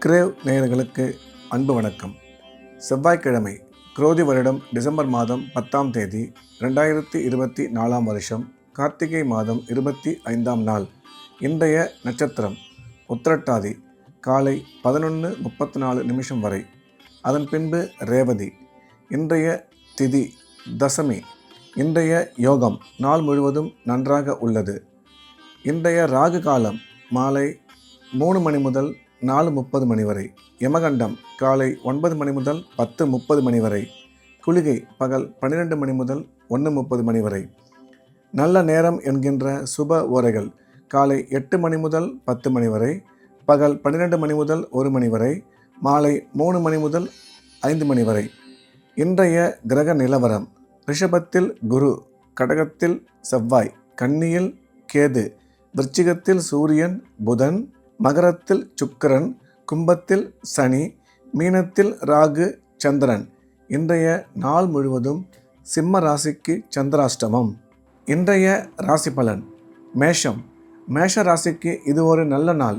Grave நேயர்களுக்கு அன்பு வணக்கம். செவ்வாய்க்கிழமை, குரோதி வருடம் டிசம்பர் மாதம் 10ஆம் தேதி 2024ஆம் வருஷம், கார்த்திகை மாதம் 25ஆம் நாள். இன்றைய நட்சத்திரம் உத்திரட்டாதி, காலை 11:34 வரை. அதன் பின்பு ரேவதி. இன்றைய திதி தசமி. இன்றைய யோகம் நாள் முழுவதும் நன்றாக உள்ளது. இன்றைய ராகு காலம் மாலை 3 மணி முதல் 4:30 மணி வரை. யமகண்டம் காலை 9 மணி முதல் 10:30 மணி வரை. குளிகை பகல் 12 மணி முதல் 1:30 மணி வரை. நல்ல நேரம் என்கின்ற சுப ஓரைகள் காலை 8 மணி முதல் 10 மணி வரை, பகல் 12 மணி முதல் 1 மணி வரை, மாலை 3 மணி முதல் 5 மணி வரை. இன்றைய கிரக நிலவரம்: ரிஷபத்தில் குரு, கடகத்தில் செவ்வாய், கன்னியில் கேது, விருச்சிகத்தில் சூரியன் புதன், மகரத்தில் சுக்கிரன், கும்பத்தில் சனி, மீனத்தில் ராகு சந்திரன். இன்றைய நாள் முழுவதும் சிம்ம ராசிக்கு சந்திராஷ்டமம். இன்றைய ராசி பலன்: மேஷம். மேஷ ராசிக்கு இது ஒரு நல்ல நாள்.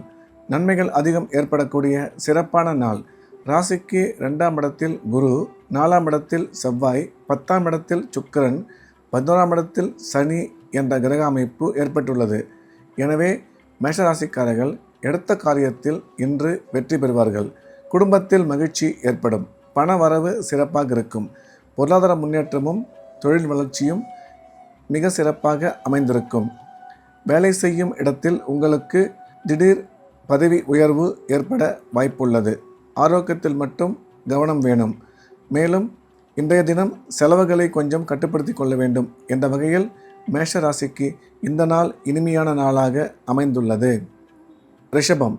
நன்மைகள் அதிகம் ஏற்படக்கூடிய சிறப்பான நாள். ராசிக்கு 2ஆம் இடத்தில் குரு, 4ஆம் இடத்தில் செவ்வாய், 10ஆம் இடத்தில் சுக்கிரன், 11ஆம் இடத்தில் சனி என்ற கிரக அமைப்பு ஏற்பட்டுள்ளது. எனவே மேஷராசிக்காரர்கள் எடுத்த காரியத்தில் இன்று வெற்றி பெறுவார்கள். குடும்பத்தில் மகிழ்ச்சி ஏற்படும். பண வரவு சிறப்பாக இருக்கும். பொருளாதார முன்னேற்றமும் தொழில் வளர்ச்சியும் மிக சிறப்பாக அமைந்திருக்கும். வேலை செய்யும் இடத்தில் உங்களுக்கு திடீர் பதவி உயர்வு ஏற்பட வாய்ப்புள்ளது. ஆரோக்கியத்தில் மட்டும் கவனம் வேணும். மேலும் இன்றைய தினம் செலவுகளை கொஞ்சம் கட்டுப்படுத்தி கொள்ள வேண்டும் என்ற வகையில் மேஷ ராசிக்கு இந்த நாள் இனிமையான நாளாக அமைந்துள்ளது. ரிஷபம்.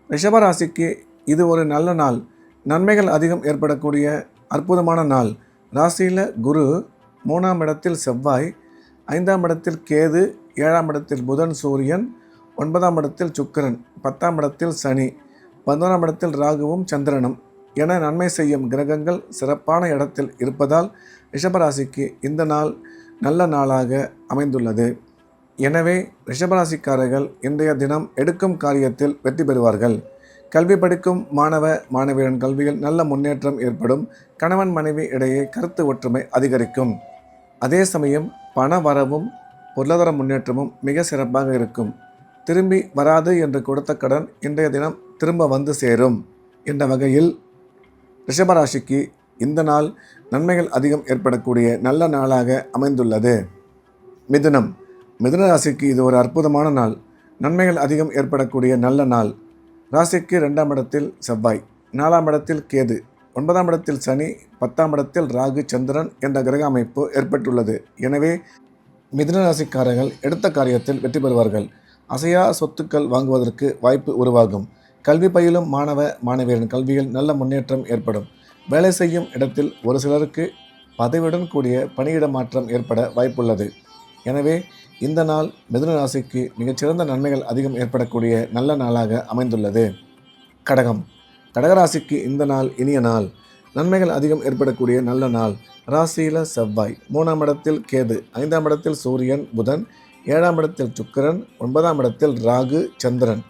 ரிஷப ராசிக்கு இது ஒரு நல்ல நாள். நன்மைகள் அதிகம் ஏற்படக்கூடிய அற்புதமான நாள். ராசியில் குரு, 3ஆம் இடத்தில் செவ்வாய், 5ஆம் இடத்தில் கேது, 7ஆம் இடத்தில் புதன் சூரியன், 9ஆம் இடத்தில் சுக்கிரன், 10ஆம் இடத்தில் சனி, 11ஆம் இடத்தில் ராகுவும் சந்திரனும் என நன்மை செய்யும் கிரகங்கள் சிறப்பான இடத்தில் இருப்பதால் ரிஷபராசிக்கு இந்த நாள் நல்ல நாளாக அமைந்துள்ளது. எனவே ரிஷபராசிக்காரர்கள் இன்றைய தினம் எடுக்கும் காரியத்தில் வெற்றி பெறுவார்கள். கல்வி படிக்கும் மாணவ மாணவியரின் கல்வியில் நல்ல முன்னேற்றம் ஏற்படும். கணவன் மனைவி இடையே கருத்து ஒற்றுமை அதிகரிக்கும். அதே சமயம் பண வரவும் பொருளாதார முன்னேற்றமும் மிக சிறப்பாக இருக்கும். திரும்பி வராது என்று கொடுத்த கடன் இன்றைய தினம் திரும்ப வந்து சேரும் என்ற வகையில் ரிஷபராசிக்கு இந்த நாள் நன்மைகள் அதிகம் ஏற்படக்கூடிய நல்ல நாளாக அமைந்துள்ளது. மிதுனம். மிதுன ராசிக்கு இது ஒரு அற்புதமான நாள். நன்மைகள் அதிகம் ஏற்படக்கூடிய நல்ல நாள். ராசிக்கு 2ஆம் இடத்தில் செவ்வாய், 4ஆம் இடத்தில் கேது, 9ஆம் இடத்தில் சனி, 10ஆம் இடத்தில் ராகு சந்திரன் என்ற கிரக அமைப்பு ஏற்பட்டுள்ளது. எனவே மிதுன ராசிக்காரர்கள் எடுத்த காரியத்தில் வெற்றி பெறுவார்கள். அசையா சொத்துக்கள் வாங்குவதற்கு வாய்ப்பு உருவாகும். கல்வி பயிலும் மாணவ மாணவியரின் கல்வியில் நல்ல முன்னேற்றம் ஏற்படும். வேலை செய்யும் இடத்தில் ஒரு சிலருக்கு பதவியுடன் கூடிய பணியிட மாற்றம் ஏற்பட வாய்ப்புள்ளது. எனவே இந்த நாள் மிதுன ராசிக்கு மிகச்சிறந்த நன்மைகள் அதிகம் ஏற்படக்கூடிய நல்ல நாளாக அமைந்துள்ளது. கடகம். கடகராசிக்கு இந்த நாள் இனிய நாள். நன்மைகள் அதிகம் ஏற்படக்கூடிய நல்ல நாள். ராசியில் செவ்வாய், 3ஆம் இடத்தில் கேது, 5ஆம் இடத்தில் சூரியன் புதன், 7ஆம் இடத்தில் சுக்கிரன், 9ஆம் இடத்தில் ராகு சந்திரன்,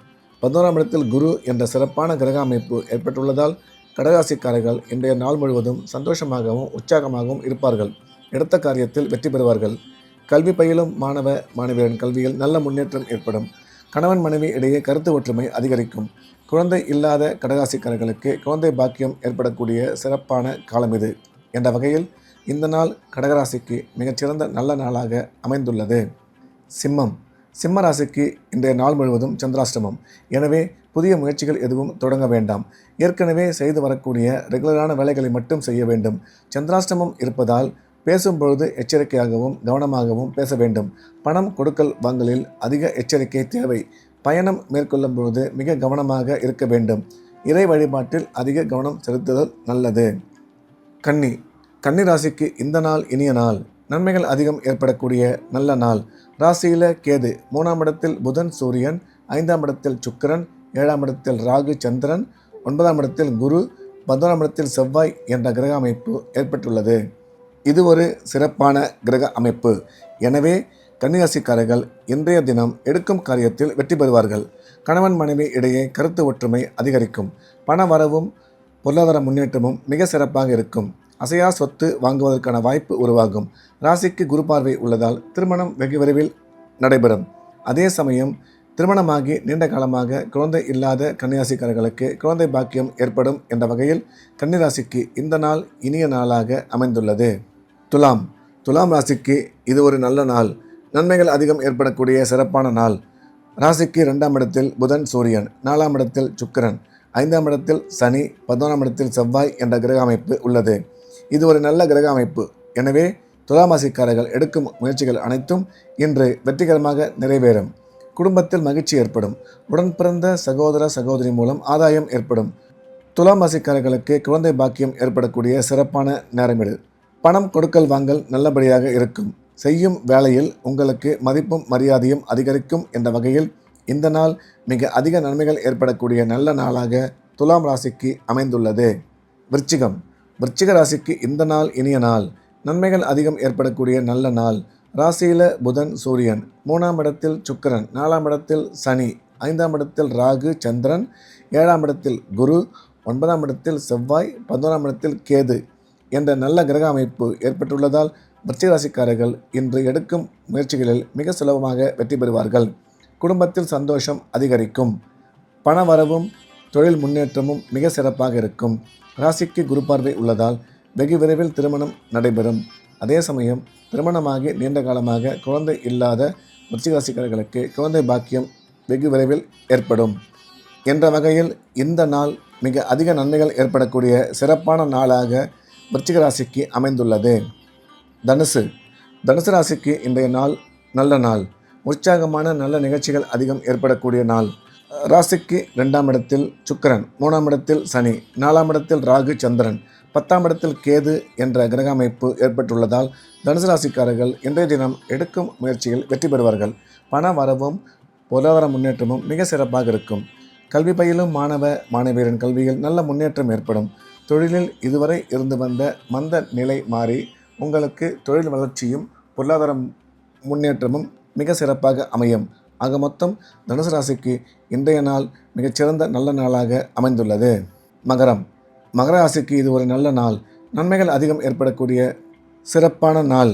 11ஆம் இடத்தில் குரு என்ற சிறப்பான கிரக அமைப்பு ஏற்பட்டுள்ளதால் கடகராசிக்காரர்கள் இன்றைய நாள் முழுவதும் சந்தோஷமாகவும் உற்சாகமாகவும் இருப்பார்கள். எடுத்த காரியத்தில் வெற்றி பெறுவார்கள். கல்வி பயிலும் மாணவ மாணவியரின் கல்வியில் நல்ல முன்னேற்றம் ஏற்படும். கணவன் மனைவி இடையே கருத்து ஒற்றுமை அதிகரிக்கும். குழந்தை இல்லாத கடகராசிக்காரர்களுக்கு குழந்தை பாக்கியம் ஏற்படக்கூடிய சிறப்பான காலம் இது என்ற வகையில் இந்த நாள் கடகராசிக்கு மிகச்சிறந்த நல்ல நாளாக அமைந்துள்ளது. சிம்மம். சிம்ம ராசிக்கு இன்றைய நாள் முழுவதும் சந்திராஷ்டமம். எனவே புதிய முயற்சிகள் எதுவும் தொடங்க வேண்டாம். ஏற்கனவே செய்து வரக்கூடிய ரெகுலரான வேலைகளை மட்டும் செய்ய வேண்டும். சந்திராஷ்டமம் இருப்பதால் பேசும்பொழுது எச்சரிக்கையாகவும் கவனமாகவும் பேச வேண்டும். பணம் கொடுக்கல் வாங்கலில் அதிக எச்சரிக்கை தேவை. பயணம் மேற்கொள்ளும் பொழுது மிக கவனமாக இருக்க வேண்டும். இறை வழிபாட்டில் அதிக கவனம் செலுத்துதல் நல்லது. கன்னி. கன்னி ராசிக்கு இந்த நாள் இனிய நாள். நன்மைகள் அதிகம் ஏற்படக்கூடிய நல்ல நாள். ராசியில் கேது, 3ஆம் இடத்தில் புதன் சூரியன், 5ஆம் இடத்தில் சுக்கிரன், 7ஆம் இடத்தில் ராகு சந்திரன், 9ஆம் இடத்தில் குரு, 11ஆம் இடத்தில் செவ்வாய் என்ற கிரக அமைப்பு ஏற்பட்டுள்ளது. இது ஒரு சிறப்பான கிரக அமைப்பு. எனவே கன்னிராசிக்காரர்கள் இன்றைய தினம் எடுக்கும் காரியத்தில் வெற்றி பெறுவார்கள். கணவன் மனைவி இடையே கருத்து ஒற்றுமை அதிகரிக்கும். பண வரவும் பொருளாதார முன்னேற்றமும் மிக சிறப்பாக இருக்கும். அசையா சொத்து வாங்குவதற்கான வாய்ப்பு உருவாகும். ராசிக்கு குரு பார்வை உள்ளதால் திருமணம் வெகு விரைவில் நடைபெறும். அதே சமயம் திருமணமாகி நீண்ட காலமாக குழந்தை இல்லாத கன்னிராசிக்காரர்களுக்கு குழந்தை பாக்கியம் ஏற்படும் என்ற வகையில் கன்னிராசிக்கு இந்த நாள் இனிய நாளாக அமைந்துள்ளது. துலாம் ராசிக்கு இது ஒரு நல்ல நாள். நன்மைகள் அதிகம் ஏற்படக்கூடிய சிறப்பான நாள். ராசிக்கு 2ஆம் இடத்தில் புதன் சூரியன், 4ஆம் இடத்தில் சுக்கிரன், 5ஆம் இடத்தில் சனி, 11ஆம் இடத்தில் செவ்வாய் என்ற கிரக அமைப்பு உள்ளது. இது ஒரு நல்ல கிரக அமைப்பு. எனவே துலாம் ராசிக்காரர்கள் எடுக்கும் முயற்சிகள் அனைத்தும் இன்று வெற்றிகரமாக நிறைவேறும். குடும்பத்தில் மகிழ்ச்சி ஏற்படும். உடன் பிறந்த சகோதர சகோதரி மூலம் ஆதாயம் ஏற்படும். துலாம் ராசிக்காரர்களுக்கு குழந்தை பாக்கியம் ஏற்படக்கூடிய சிறப்பான நேரம் இது. பணம் கொடுக்கல் வாங்கல் நல்லபடியாக இருக்கும். செய்யும் வேளையில் உங்களுக்கு மதிப்பும் மரியாதையும் அதிகரிக்கும் என்ற வகையில் இந்த நாள் மிக அதிக நன்மைகள் ஏற்படக்கூடிய நல்ல நாளாக துலாம் ராசிக்கு அமைந்துள்ளது. விருச்சிக ராசிக்கு இந்த நாள் இனிய நாள். நன்மைகள் அதிகம் ஏற்படக்கூடிய நல்ல நாள். ராசியில் புதன் சூரியன், 3ஆம் இடத்தில் சுக்கிரன், 4ஆம் இடத்தில் சனி, 5ஆம் இடத்தில் ராகு சந்திரன், 7ஆம் இடத்தில் குரு, 9ஆம் இடத்தில் செவ்வாய், 11ஆம் இடத்தில் கேது என்ற நல்ல கிரக அமைப்பு ஏற்பட்டுள்ளதால் விருச்சிக ராசிக்காரர்கள் இன்று எடுக்கும் முயற்சிகளில் மிக சுலபமாக வெற்றி பெறுவார்கள். குடும்பத்தில் சந்தோஷம் அதிகரிக்கும். பண வரவும் தொழில் முன்னேற்றமும் மிக சிறப்பாக இருக்கும். ராசிக்கு குரு பார்வை உள்ளதால் வெகு விரைவில் திருமணம் நடைபெறும். அதே சமயம் திருமணமாகி நீண்ட காலமாக குழந்தை இல்லாத விருச்சிக ராசிக்காரர்களுக்கு குழந்தை பாக்கியம் வெகு விரைவில் ஏற்படும் என்ற வகையில் இந்த நாள் மிக அதிக நன்மைகள் ஏற்படக்கூடிய சிறப்பான நாளாக விருச்சிக ராசிக்கு அமைந்துள்ளது. தனுசு ராசிக்கு இன்றைய நாள் நல்ல நாள். உற்சாகமான நல்ல நிகழ்ச்சிகள் அதிகம் ஏற்படக்கூடிய நாள். ராசிக்கு 2ஆம் இடத்தில் சுக்கிரன், 3ஆம் இடத்தில் சனி, 4ஆம் இடத்தில் ராகு சந்திரன், 10ஆம் இடத்தில் கேது என்ற கிரக அமைப்பு ஏற்பட்டுள்ளதால் தனுசு ராசிக்காரர்கள் இன்றைய தினம் எடுக்கும் முயற்சியில் வெற்றி பெறுவார்கள். பண வரவும் பொருளாதார முன்னேற்றமும் மிக சிறப்பாக இருக்கும். கல்வி பயிலும் மாணவியரின் கல்வியில் நல்ல முன்னேற்றம் ஏற்படும். தொழிலில் இதுவரை இருந்து வந்த மந்த நிலை மாறி உங்களுக்கு தொழில் வளர்ச்சியும் பொருளாதார முன்னேற்றமும் மிக சிறப்பாக அமையும். ஆக மொத்தம் தனுசு ராசிக்கு இன்றைய நாள் மிகச்சிறந்த நல்ல நாளாக அமைந்துள்ளது. மகர ராசிக்கு இது ஒரு நல்ல நாள். நன்மைகள் அதிகம் ஏற்படக்கூடிய சிறப்பான நாள்.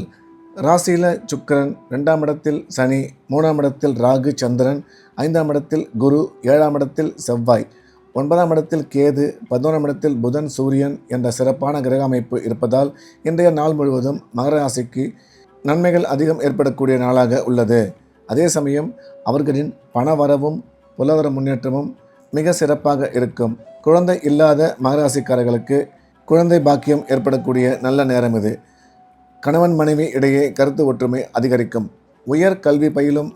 ராசியில் சுக்கிரன், 2ஆம் இடத்தில் சனி, 3ஆம் இடத்தில் ராகு சந்திரன், 5ஆம் இடத்தில் குரு, 7ஆம் இடத்தில் செவ்வாய், 9ஆம் இடத்தில் கேது, 11ஆம் இடத்தில் புதன் சூரியன் என்ற சிறப்பான கிரக அமைப்பு இருப்பதால் இன்றைய நாள் முழுவதும் மகர ராசிக்கு நன்மைகள் அதிகம் ஏற்படக்கூடிய நாளாக உள்ளது. அதே சமயம் அவர்களின் பண வரவும் பொருளாதார முன்னேற்றமும் மிக சிறப்பாக இருக்கும். குழந்தை இல்லாத மகர ராசிக்காரர்களுக்கு குழந்தை பாக்கியம் ஏற்படக்கூடிய நல்ல நேரம் இது. கணவன் மனைவி இடையே கருத்து ஒற்றுமை அதிகரிக்கும். உயர் கல்வி பயிலும்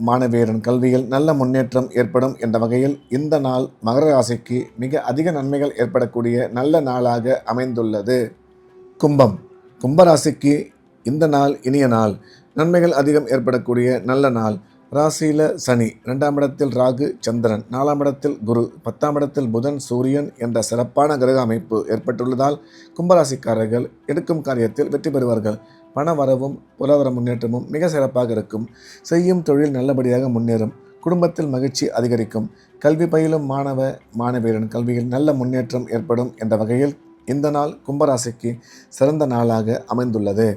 மாணவியரின் கல்வியில் நல்ல முன்னேற்றம் ஏற்படும் என்ற வகையில் இந்த நாள் மகர ராசிக்கு மிக அதிக நன்மைகள் ஏற்படக்கூடிய நல்ல நாளாக அமைந்துள்ளது. கும்பராசிக்கு இந்த நாள் இனிய நாள். நன்மைகள் அதிகம் ஏற்படக்கூடிய நல்ல நாள். ராசியில் சனி, 2ஆம் இடத்தில் ராகு சந்திரன், 4ஆம் இடத்தில் குரு, 10ஆம் இடத்தில் புதன் சூரியன் என்ற சிறப்பான கிரக அமைப்பு ஏற்பட்டுள்ளதால் கும்பராசிக்காரர்கள் எடுக்கும் காரியத்தில் வெற்றி பெறுவார்கள். பண வரவும் பொருளாதார முன்னேற்றமும் மிக சிறப்பாக இருக்கும். செய்யும் தொழில் நல்லபடியாக முன்னேறும். குடும்பத்தில் மகிழ்ச்சி அதிகரிக்கும். கல்வி பயிலும் மாணவியரின் கல்வியில் நல்ல முன்னேற்றம் ஏற்படும் என்ற வகையில் இந்த நாள் கும்பராசிக்கு சிறந்த நாளாக அமைந்துள்ளது.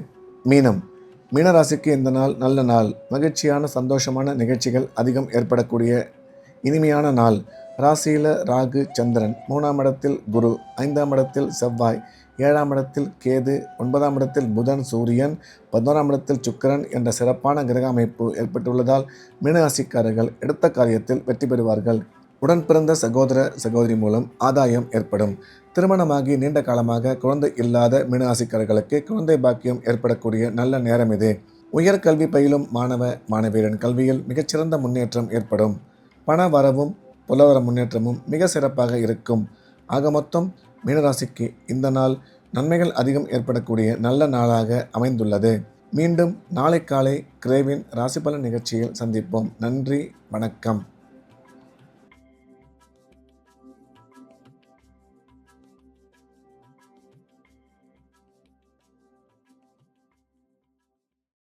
மீனராசிக்கு இந்த நாள் நல்ல நாள். மகிழ்ச்சியான சந்தோஷமான நிகழ்ச்சிகள் அதிகம் ஏற்படக்கூடிய இனிமையான நாள். ராசியில் ராகு சந்திரன், 3ஆம் இடத்தில் குரு, 5ஆம் இடத்தில் செவ்வாய், 7ஆம் இடத்தில் கேது, 9ஆம் இடத்தில் புதன் சூரியன், 11ஆம் இடத்தில் சுக்கிரன் என்ற சிறப்பான கிரக அமைப்பு ஏற்பட்டுள்ளதால் மீனராசிக்காரர்கள் எடுத்த காரியத்தில் வெற்றி பெறுவார்கள். உடன் பிறந்த சகோதர சகோதரி மூலம் ஆதாயம் ஏற்படும். திருமணமாகி நீண்ட காலமாக குழந்தை இல்லாத மீனராசிக்காரர்களுக்கு குழந்தை பாக்கியம் ஏற்படக்கூடிய நல்ல நேரம் இது. உயர் கல்வி பயிலும் மாணவியரின் கல்வியில் மிகச்சிறந்த முன்னேற்றம் ஏற்படும். பண வரவும் பொருளாதார முன்னேற்றமும் மிக சிறப்பாக இருக்கும். ஆக மொத்தம் மீனராசிக்கு இந்த நாள் நன்மைகள் அதிகம் ஏற்படக்கூடிய நல்ல நாளாக அமைந்துள்ளது. மீண்டும் நாளை காலை கிரேவின் ராசிபலன் நிகழ்ச்சியில் சந்திப்போம். நன்றி, வணக்கம்.